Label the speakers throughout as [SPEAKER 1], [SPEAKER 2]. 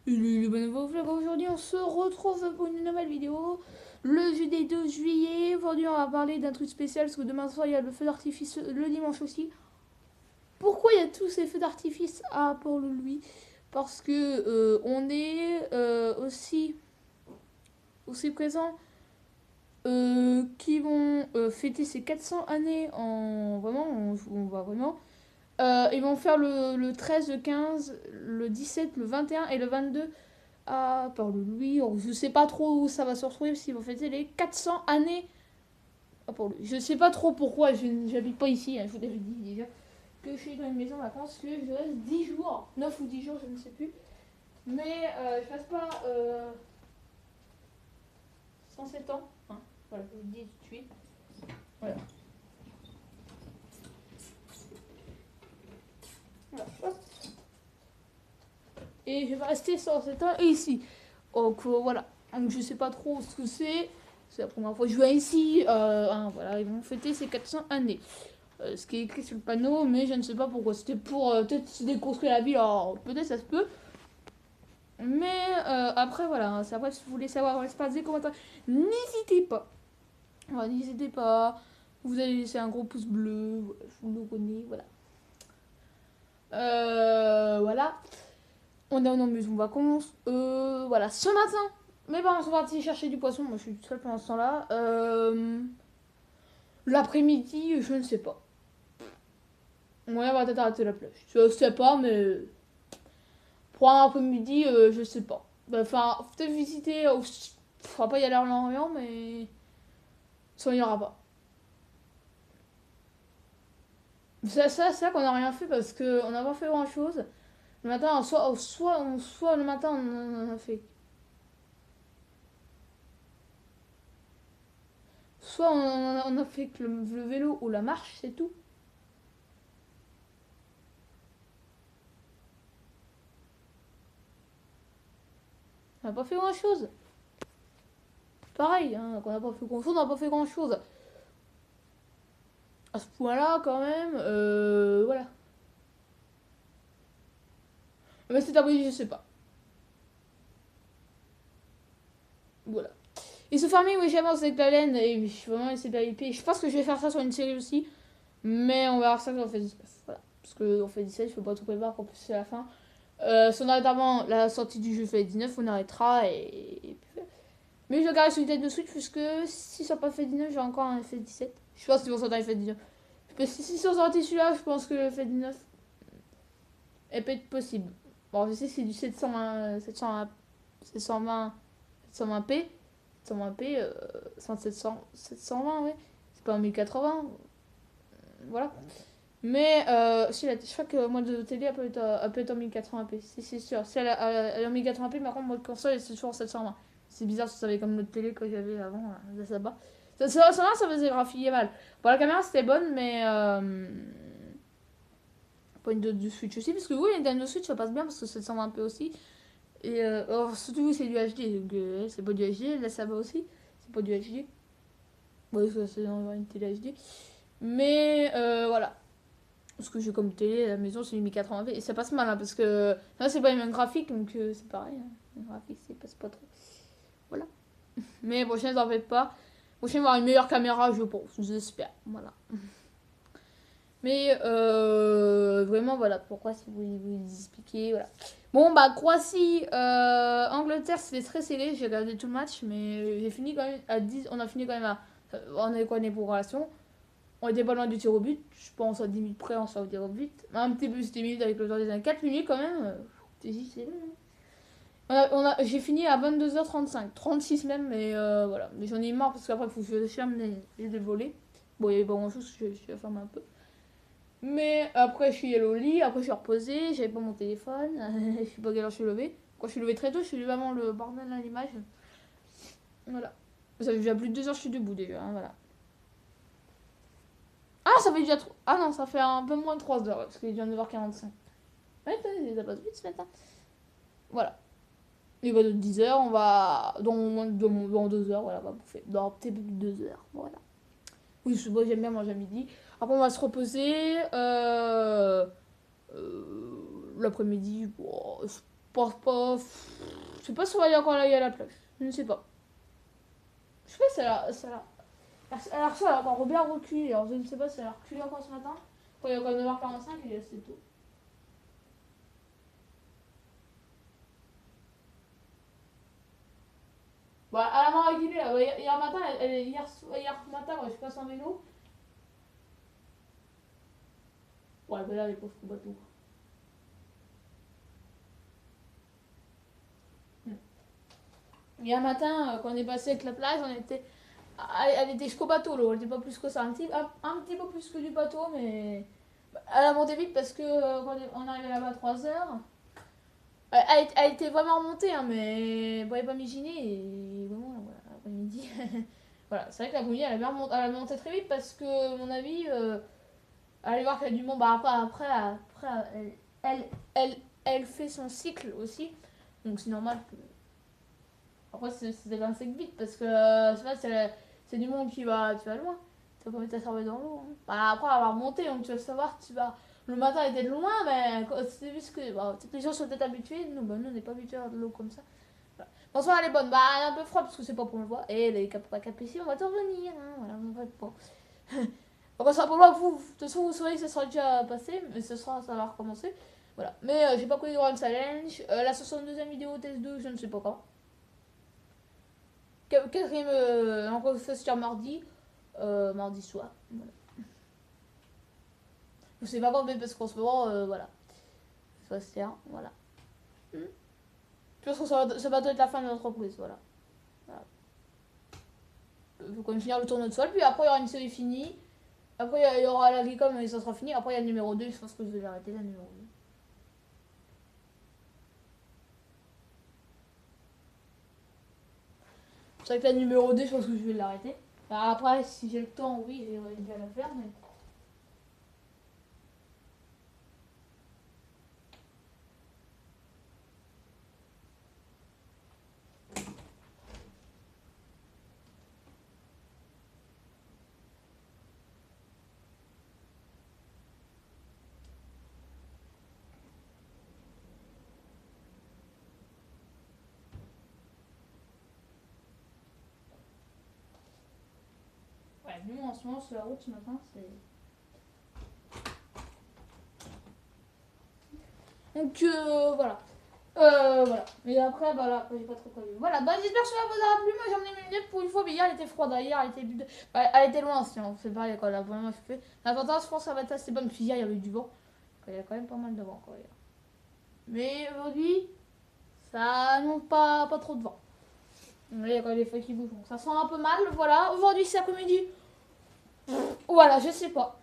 [SPEAKER 1] Aujourd'hui on se retrouve pour une nouvelle vidéo. Le jeudi 2 juillet. Aujourd'hui on va parler d'un truc spécial parce que demain soir il y a le feu d'artifice le dimanche aussi. Pourquoi il y a tous ces feux d'artifice à Port-le-Louis? Parce que on est aussi présents qui vont fêter ces 400 années en vraiment, on va vraiment. Ils vont faire le 13, le 15, le 17, le 21 et le 22 à Port-le-Louis. Je sais pas trop où ça va se retrouver s'ils vont fêter les 400 années à Port-le-Louis. Je sais pas trop pourquoi, j'habite pas ici, hein, je vous l'avais dit déjà. Que je suis dans une maison de vacances, que je reste 10 jours, 9 ou 10 jours, je ne sais plus. Mais je passe pas 107 ans. Hein. Voilà, je vous le dis tout de suite. Voilà. Voilà. Et je vais rester 107 ans ici. Donc voilà. Donc je sais pas trop ce que c'est. C'est la première fois que je viens ici. Hein, voilà, ils vont fêter ces 400 années. Ce qui est écrit sur le panneau, mais je ne sais pas pourquoi. C'était pour peut-être se déconstruire la ville. Alors peut-être ça se peut. Mais après voilà. C'est après si vous voulez savoir l'espace des commentaires, n'hésitez pas. Voilà, n'hésitez pas. Vous allez laisser un gros pouce bleu. Voilà, je vous le connais. Voilà. Voilà. On est en maison vacances. Voilà, ce matin, mes parents sont partis chercher du poisson. Moi, je suis toute seule pendant ce temps-là. L'après-midi, je ne sais pas. Ouais, on va peut-être arrêter la plage. Je sais pas, mais pour un après-midi, je sais pas. Enfin, peut-être visiter. On va pas y aller à l'Orient, mais ça, on ira pas. C'est ça qu'on a rien fait parce qu'on n'a pas fait grand-chose. Le matin, soit le matin, on en a fait. Soit on a fait que le vélo ou la marche, c'est tout. On n'a pas fait grand chose. Pareil, hein, on n'a pas fait grand chose, on n'a pas fait grand chose. À ce point-là, quand même, voilà. Mais c'est abri, je sais pas. Voilà. Et se farming, oui, j'avance avec la laine et je suis vraiment essayer de la hyper. Je pense que je vais faire ça sur une série aussi. Mais on verra ça quand on fait 19. Voilà. Parce qu'on fait 17, je peux pas tout prévoir pour plus c'est la fin. Si on arrête avant la sortie du jeu fait 19, on arrêtera et puis. Mais je regarde sur une tête de Switch puisque si ça n'a pas fait 19, j'ai encore un fait 17. Je pense qu'ils vont sortir le fait 19. Parce que si sont sortis celui-là, je pense que le fait 19 elle peut être possible. Bon, je sais que c'est du 720, 720, 720p. 720p, 720, ouais. C'est pas en 1080. Voilà. Mais si je crois que moi de télé, elle peut être en 1080p. Si, c'est sûr. Si elle est en 1080p, par contre, mode console, c'est toujours en 720. C'est bizarre, ça savait comme notre télé que j'avais avant, là, ça bas. Ça faisait graphier mal. Bon, la caméra c'était bonne, mais. Pas une de Switch aussi, parce que oui, une Nintendo Switch ça passe bien parce que c'est 720p aussi. Et surtout, c'est du HD, donc c'est pas du HD, là ça va aussi, c'est pas du HD. Ouais, ça c'est une télé HD. Mais voilà. Ce que j'ai comme télé à la maison, c'est une 1080p. Et ça passe mal, hein, parce que là, c'est pas les mêmes graphiques, donc c'est pareil. Hein. Les graphiques, ça passe pas trop. Voilà. Mais prochaine, t'en faites pas. Prochaine, avoir une meilleure caméra, je pense. J'espère. Voilà. Mais vraiment, voilà pourquoi, si vous expliquer. Voilà. Bon, bah, Croatie, Angleterre, c'était très serré. J'ai regardé tout le match, mais j'ai fini quand même à 10. On a fini quand même à. On avait quoi, des progressions. On était pas loin du tir au but. Je pense à 10 minutes près, on sort au tir au but. Un petit peu, c'était minutes avec le temps des années. 4 minutes quand même. C'est j'ai fini à 22h35. 36 même, mais voilà. Mais j'en ai marre parce qu'après, il faut que je ferme les volets. Bon, il y avait pas grand chose, je vais fermer un peu. Mais après, je suis allée au lit. Après, je suis reposée. J'avais pas mon téléphone. Je sais pas quelle heure je suis levée. Quand je suis levée très tôt, je suis vraiment le bordel à l'image. Voilà. Ça fait déjà plus de 2 heures que je suis debout déjà. Hein, voilà. Ah, ça fait déjà trop. Ah non, ça fait un peu moins de 3 heures, parce qu'il est déjà 9h45. Ouais, ça passe vite ce matin. Voilà. Et bah, de 10 heures, on va. Dans 2 heures, voilà, on va bouffer. Dans peut-être plus de 2 heures. Voilà. Oui, moi j'aime bien manger à midi. Après, on va se reposer. L'après-midi, bon, pense pas. Je sais pas si on va y encore aller à la plage. Je ne sais pas. Je sais pas si elle a encore bien reculé. Alors je ne sais pas si elle a reculé encore ce matin. Quand il est encore 9h45, il est assez tôt. Bon, elle a moins reculé là. Hier matin, hier matin, ouais, je passe en vélo. Ouais, ben là, les pauvres bateaux. Hier matin, quand on est passé avec la plage, on était. Elle était jusqu'au bateau, l'eau. Elle était pas plus que ça. Un petit peu plus que du bateau, mais. Elle a monté vite parce que quand on est arrivé là-bas à 3h. Elle était vraiment remontée, hein, mais elle pouvait pas m'imaginer. Et vraiment, voilà, l'après-midi. Voilà, c'est vrai que l'après-midi, elle a monté très vite parce que, à mon avis, allez voir qu'il y a du monde. Bah, après elle fait son cycle aussi. Donc c'est normal que. Après, c'est un sec vite parce que c'est du monde tu vas loin. Tu vas pas mettre ta cervelle dans l'eau. Hein. Bah, après, elle va remonter, donc tu vas savoir, tu vas. Le matin, elle était de loin, mais c'est juste que bah, les gens sont peut-être habitués. Nous, bah, nous on n'est pas habitués à de l'eau comme ça. Voilà. Bonsoir, elle est bonne. Bah, elle est un peu froide parce que c'est pas pour le voir. Et les capucines, on va te revenir. Hein. Voilà, on va pas. Donc, ça pour moi, vous. De toute façon, vous saurez que ça sera déjà passé, mais ça va recommencer. Voilà. Mais j'ai pas connu de Run Challenge. La 62e vidéo test 2, je ne sais pas quand. Quatrième encore sur mardi. Mardi soir. Voilà. Je sais pas quand, mais parce qu'en ce moment, voilà. Ça se tient, voilà. Je pense que ça va être la fin de l'entreprise, voilà. Voilà. Il faut quand même finir le tournoi de sol, puis après il y aura une série finie. Après il y aura la Glicom et ça sera fini. Après il y a le numéro 2, je pense que je vais l'arrêter là, le numéro 2. C'est vrai que la numéro 2, je pense que je vais l'arrêter. Alors après, si j'ai le temps, oui, j'aimerais bien la faire, mais. Ouais, nous en ce moment sur la route ce matin, c'est. Donc voilà. Voilà. Mais après, bah là, j'ai pas trop connu. Voilà, bah j'espère que ça vous aura plu. Moi j'en ai mis une lettre pour une fois, mais hier elle était froide. Hier elle était, bah, elle était loin, sinon c'est pareil quand la vraiment je fais. La tendance, je pense que ça va être assez bonne. Puis hier il y avait du vent. Il y a quand même pas mal de vent quoi. Hier. Mais aujourd'hui, ça non pas trop de vent. Là, il y a quand même des feuilles qui bougent. Donc ça sent un peu mal. Voilà. Aujourd'hui c'est après-midi. Voilà, je sais pas.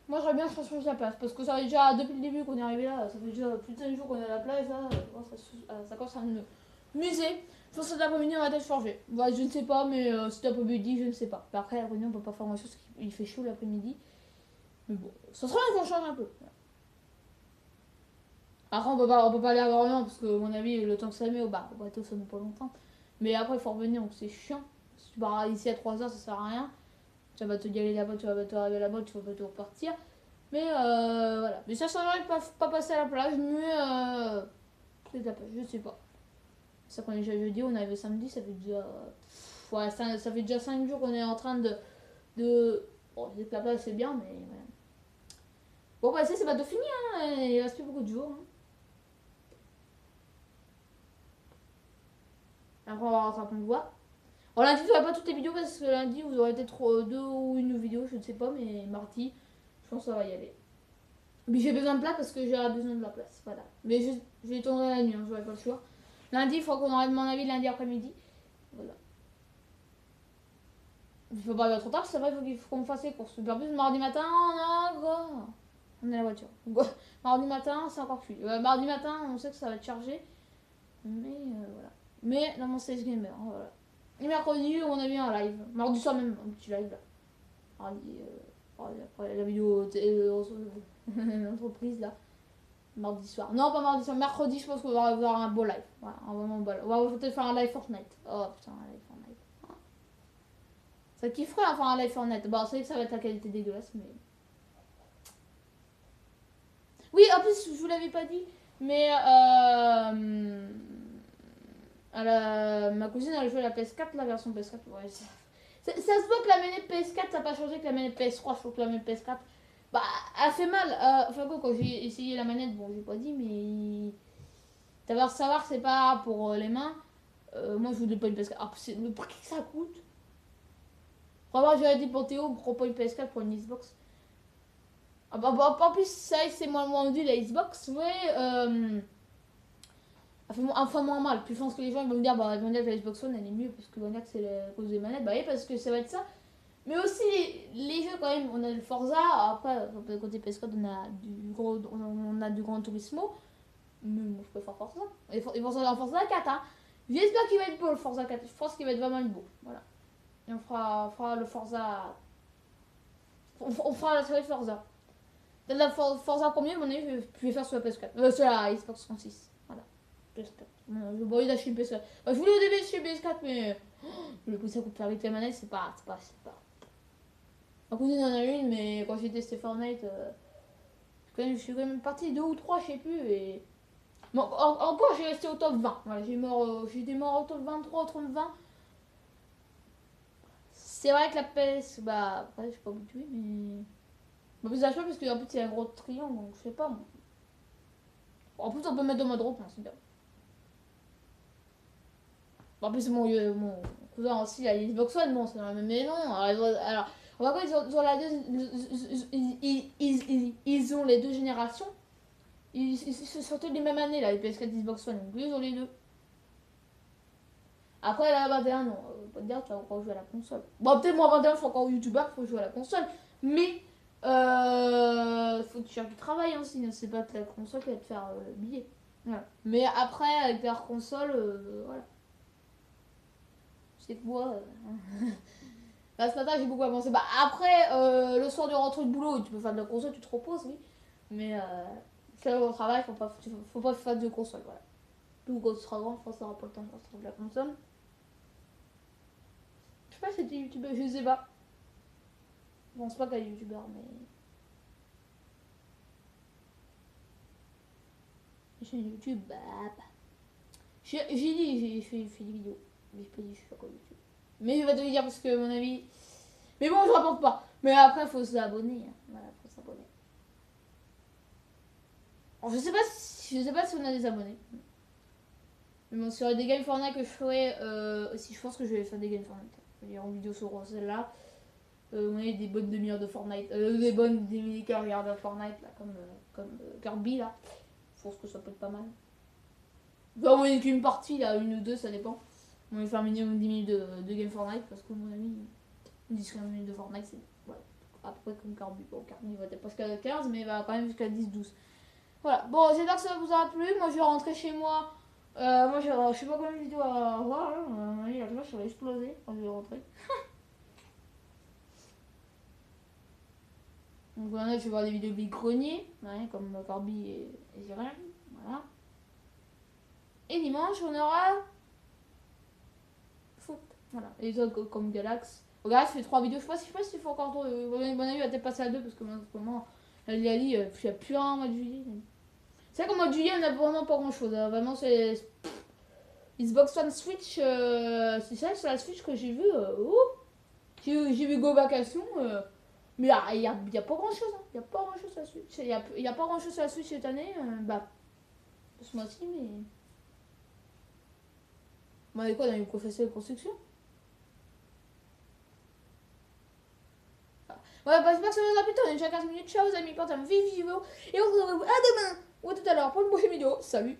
[SPEAKER 1] Moi j'aurais bien que ça change la place parce que ça fait déjà depuis le début qu'on est arrivé là, ça fait déjà plus de 5 jours qu'on est à la plage là, ça commence à me muser. Je pense que cet après-midi on va peut-être changer. Ouais, je ne sais pas, mais cet après-midi je ne sais pas. Après l'après-midi on peut pas faire grand chose parce qu'il fait chaud l'après-midi. Mais bon, ça serait bien qu'on change un peu. Après on peut pas aller à Lorient parce que à mon avis le temps que ça met au bateau ça met pas longtemps. Mais après il faut revenir donc c'est chiant. Si tu pars ici à 3h ça sert à rien. Tu vas te y aller là-bas, tu vas te arriver là-bas, tu vas pas te repartir. Mais voilà. Mais ça serait pas passer à la plage, mais c'est la plage, je sais pas. Ça qu'on est déjà jeudi, on est arrivé samedi, ça fait déjà. Ouais, ça fait déjà 5 jours qu'on est en train de. Bon, je dis que la plage c'est bien, mais voilà. Bon, bah, c'est pas de fini, hein. Il reste plus beaucoup de jours. Hein. Après, on va rattraper le voit. Bon, lundi, tu n'aurai pas toutes les vidéos parce que lundi, vous aurez peut-être 2 ou 1 vidéo, je ne sais pas, mais mardi, je pense que ça va y aller. Mais j'ai besoin de place parce que j'ai besoin de la place. Voilà. Mais je vais tourner la nuit, hein, j'aurai pas le choix. Lundi, il faut qu'on arrête mon avis lundi après-midi. Voilà. Il faut pas aller trop tard, c'est vrai, il faut qu'on fasse les courses. En plus, mardi matin, on est à la voiture. Mardi matin, c'est encore plus. Mardi matin, on sait que ça va être chargé. Mais voilà. Mais dans mon stage gamer, voilà. Et mercredi, on a mis un live. Mardi soir, même un petit live là. Mardi, après la vidéo l'entreprise là. Mardi soir. Non, pas mardi soir. Mercredi, je pense qu'on va avoir un beau live. Voilà, un vraiment beau live. On va peut-être faire un live Fortnite. Oh putain, un live Fortnite. Ça kifferait à faire un live Fortnite. Bon, c'est vrai que ça va être la qualité dégueulasse, mais. Oui, en plus, je vous l'avais pas dit. Mais ma cousine elle joué la PS4, la version PS4. Ouais, ça se voit que la manette PS4 ça n'a pas changé que la manette PS3. Je trouve que la manette PS4 bah, elle fait mal. Enfin, quoi, quand j'ai essayé la manette, bon, j'ai pas dit, mais. T'as savoir que c'est pas pour les mains. Moi je voulais pas une PS4. Ah, le prix que ça coûte. Vraiment, j'aurais dit pour Théo, prends pas une PS4 pour une Xbox. Ah bah, en plus, ça c'est moins vendu la Xbox, ouais. Enfin moins mal. Puis je pense que les gens ils vont me dire, bah ils vont dire que la Xbox One elle est mieux parce qu'ils vont dire que c'est la cause des manettes. Bah oui, parce que ça va être ça. Mais aussi les jeux quand même, on a le Forza, après côté PS4 on a du Gran Turismo. Mais moi je préfère Forza. Ils vont sortir un Forza 4 hein. J'espère qu'il va être beau le Forza 4. Je pense qu'il va être vraiment beau. Voilà. Et on fera le Forza. On fera la série Forza. La Forza premier, à mon avis, je vais faire sur la PS4. Sur la Xbox 36. Voilà. PS4. J'ai pas envie d'acheter une PS4. Bah, je voulais au début acheter une PS4, mais. Le coup, ça coûte avec les manettes, c'est pas. Ma cousine en a une, mais quand j'ai testé Fortnite, je suis quand même partie 2 ou 3, je sais plus. Et. Bon, encore, j'ai resté au top 20. Voilà, j'étais mort au top 23, au top 20. C'est vrai que la PS, bah, après, je suis pas habituée, mais. Bah, plus pas parce qu'en plus, il y a un gros triangle, donc je sais pas. Moi. En plus, on peut mettre de mode route, c'est bien. En plus, mon cousin aussi, il a Xbox One, bon, c'est dans la même maison. Alors on va voir, ils ont la deux, ils ont les deux générations. Ils sont sortis les mêmes années, là, les PS4 Xbox One, donc ils ont les deux. Après, là, 21, non, pas te dire, tu vas encore jouer à la console. Bon, peut-être moi, 21, je suis encore youtubeur, faut jouer à la console. Mais, faut que tu cherches du travail hein, sinon c'est pas que la console qui va te faire le billet. Voilà. Mais après, avec la console, voilà. C'est que moi. Là, ce matin, j'ai beaucoup avancé. Bah, après, le soir du rentrée de boulot, tu peux faire de la console, tu te reposes, oui. Mais, ça, au travail, faut pas faire de console, voilà. Tout quand tu seras grand, je pense que t'auras pas le temps de faire de la console. Je sais pas si c'était youtubeur, je sais pas. Je pense pas qu'elle est youtubeur, mais. Chaîne YouTube, bah. J'ai dit, j'ai fait des vidéos. Mais j'ai pas dit, je suis pas quoi YouTube. Mais je vais te le dire parce que, à mon avis. Mais bon, je rapporte pas. Mais après, faut s'abonner. Hein. Voilà, faut s'abonner. Alors, je sais pas si on a des abonnés. Mais bon, sur des games Fortnite que je ferai aussi, je pense que je vais faire des games Fortnite. Je vais dire en vidéo sur celle-là. On a des bonnes demi-heures de Fortnite. Des bonnes demi-carrières de Fortnite, là, comme Kirby, là. Je pense que ça peut être pas mal. Enfin, on est qu'une partie, là, une ou deux, ça dépend. On va faire minimum 10 minutes de game Fortnite parce que, mon ami, 10-15 minutes de Fortnite, c'est. Voilà. Après, comme Kirby. Bon, Kirby va peut-être pas jusqu'à 15, mais il va quand même jusqu'à 10-12. Voilà. Bon, j'espère que ça vous aura plu. Moi, je vais rentrer chez moi. Moi, je sais pas combien de vidéos à voir. Hein. La cloche, ça va exploser quand je vais rentrer. Donc, voilà, je vais voir des vidéos Big Grenier, ouais, comme Corby et Jérém. Voilà. Et dimanche, on aura foot. Voilà. Et les autres comme Galax. Regarde, je fais 3 vidéos. Je sais pas si il faut encore. Mon avis, il va peut-être passer à 2 parce que maintenant, elle a dit, il n'y a plus rien en mois de juillet. C'est vrai qu'en mois de juillet, on a vraiment pas grand chose. Hein. Vraiment, c'est. Xbox One Switch. C'est ça, sur la Switch que j'ai vu. J'ai vu Go Vacation. Mais il y a pas grand chose. Il n'y a pas grand chose sur la Switch. Il y a pas grand chose sur la Switch cette année. Bah, ce mois-ci, mais. Bon, avec quoi, on a eu professeur de construction. Ouais, bah, j'espère que ça vous a plu. On est déjà 15 minutes. Ciao, les amis. Portez un vive vidéo. Et on se retrouve à demain ou à tout à l'heure pour une prochaine vidéo. Salut!